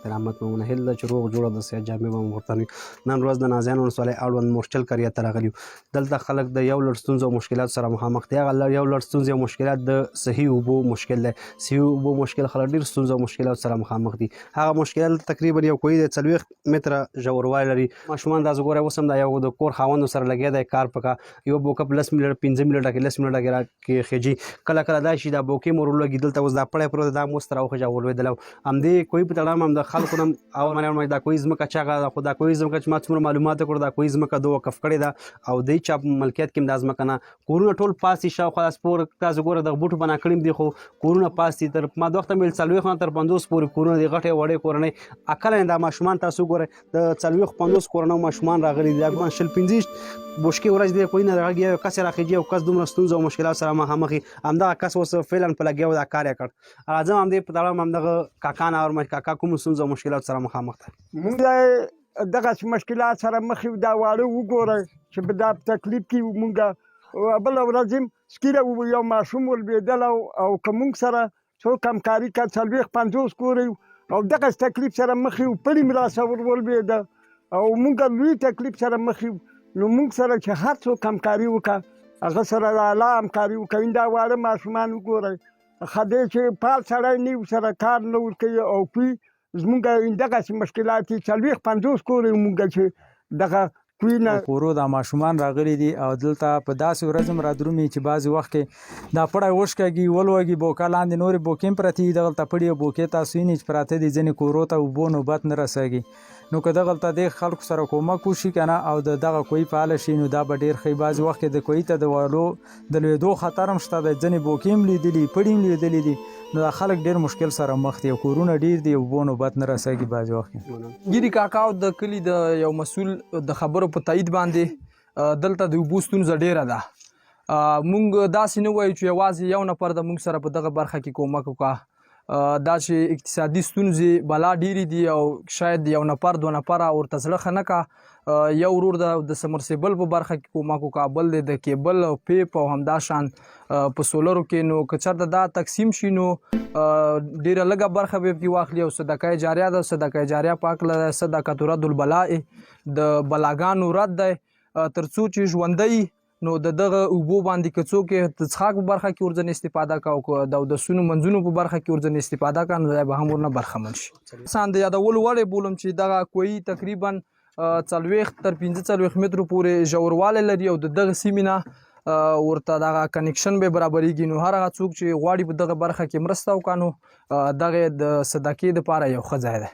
احترامات مو نه هله چې روغ جوړه د صحت جامې به مو ورته وي. نن ورځ د نازیانو ولسوالۍ اړوند مورچل قریه ته راغلي یو. دلته خلک د یو لړ ستونزو او مشکلاتو سره مخامخ دي. هغه یو لړ ستونزې او مشکلات د صحي اوبو مشکل دی. صحي اوبو مشکل خلک ډېر ستونزو او مشکلاتو سره مخامخ دي. هغه مشکلات تقریبا یو کوی د 40 متره ژوروالی لري. ماشومان دا زه ګورئ اوس هم دا یو د کور خاوندو سره لګیا دی کار پکه یو بوکه په 10 منټه 15 منټه کې 10 منټه کې راکې خېجي. کله کله دا شي دا بوکې مو ورولګي دلته اوس دا پړی پروت دا مو ستره وخېجه ولوېدلی. همدې کوی په تړاو هم د خلکو نه اول منل دا کوی ځمکه چاغه ده خو دا کوی ځمکه چې ما څومره معلومات وکړو دا کوی ځمکه ده وقف کړې ده او دوی چا په ملکیت کې هم دا ځمکه نه کورونه ټول پاس دي شاوخوا سپور تاسو ګوره دغه بوټو بنا کړي دي خو کورونه پاس دي تر ما د وخته مې 40 نه تر 50 پورې کورونه دي غټې وړې کورنۍ اکله دا ماشومان تاسو ګوره د 40-50 کورنۍ ماشومان راغلي دي دا 15 بوشکې ورځ دی کوی نه راغی یو کس راخېږي او کس دومره ستونزو او مشکلات سره مخامخ همدغه کس اوس فعلا په لګیا دا کار یې کړ. راځم همدې په تړاو همدغه کاکا نه اورم کاکا کوم ستونزو او مشکلات سره مخامخ ده. مونږ دغه مشکلات سره مخ یو دا واړه وګورئ چې په دا تکلیف کې مونږ بله ورځ هم سکیره یو ماشوم ولوېدلی او که مونږ سره څوک همکاري کړه 40-50 کور او دغه تکلیف سره مخ یو پړی مې راسره ولوېده او مونږ لوی تکلیف سره مخ یو نو مونږ سره چې هر څوک همکاري وکړه هغه سره اعلی همکاري وکړي. دا واړه ماشومان وګورئ ښه دی چې فعال سړی نه ورسره کار نه ورکوي او کوي زموږ دغسې مشکلات دي 40-50 کور یې مونږ چې دغه کوي نه کورو دا ماشومان راغلي دي او دلته په داسې ورځ هم رادرومي چې بعضې وخت کې دا پړی وشکږي ولوږي بوکه لاندې نورې بوکې هم پرتې دي دغلته پړي او بوکې تاسو وینئ چې پراته دي ځینې کورو ته اوبو نوبت نه رسېږي. نو که دغلته دې خلکو سره کومک وشي که نه او د دغه کوی فعاله شي نو دا به ډېر ښه. بعضې وخت کې د کوی ته د والو د لوېدو خطر هم شته دی. ځینې بوکې هم لیدلي پړي هم لیدلي دي نو دا خلک ډېر مشکل سره مخ دي او کورونه ډېر دي اوبو نوبت نه رسېږي بعضې وخت کې. ګیري کاکا د کلي د یو مسؤل د خبرو په تایید باندې دلته د اوبو ستونزه ډېره ده. مونږ داسې نه وایو چې یوازې یو نفر د مونږ سره په دغه برخه کې کومک وکړه. دا چې اقتصادي ستونزې بلا ډېرې دي او شاید یو نفر 2 نفره ورته زړه ښه نه کا یو ورور د سمرسیبل په برخه کې کومک وکړه بل د کیبل او پیپ او همدا شان په سولرو کې نو که چېرته دا تقسیم شي نو ډېره لږه برخه به پکې واخلي او صدقه جاریه ده. صدقه جاریه په هکله صدقة رد البلاء د بلاګانو رد دی تر څو چې ژوندی نو د دغه اوبو باندې که څوک یې د څښاک په برخه کې ورځنې استفاده کا او د اودسونو منځونو په برخه کې ورځنې استفاده کا نو دی به هم ورنه برخمن شي. سان د یادولو وړ بولم چې دغه کوی تقریبا 40 تر 45 مترو پورې ژوروالی لري او د دغه سیمې نه ورته دغه کنیکشن به برابریږي. نو هر هغه څوک چې غواړي په دغه برخه کې مرسته وکړي نو دغه د صدقې دپاره یو ښه ځای دی.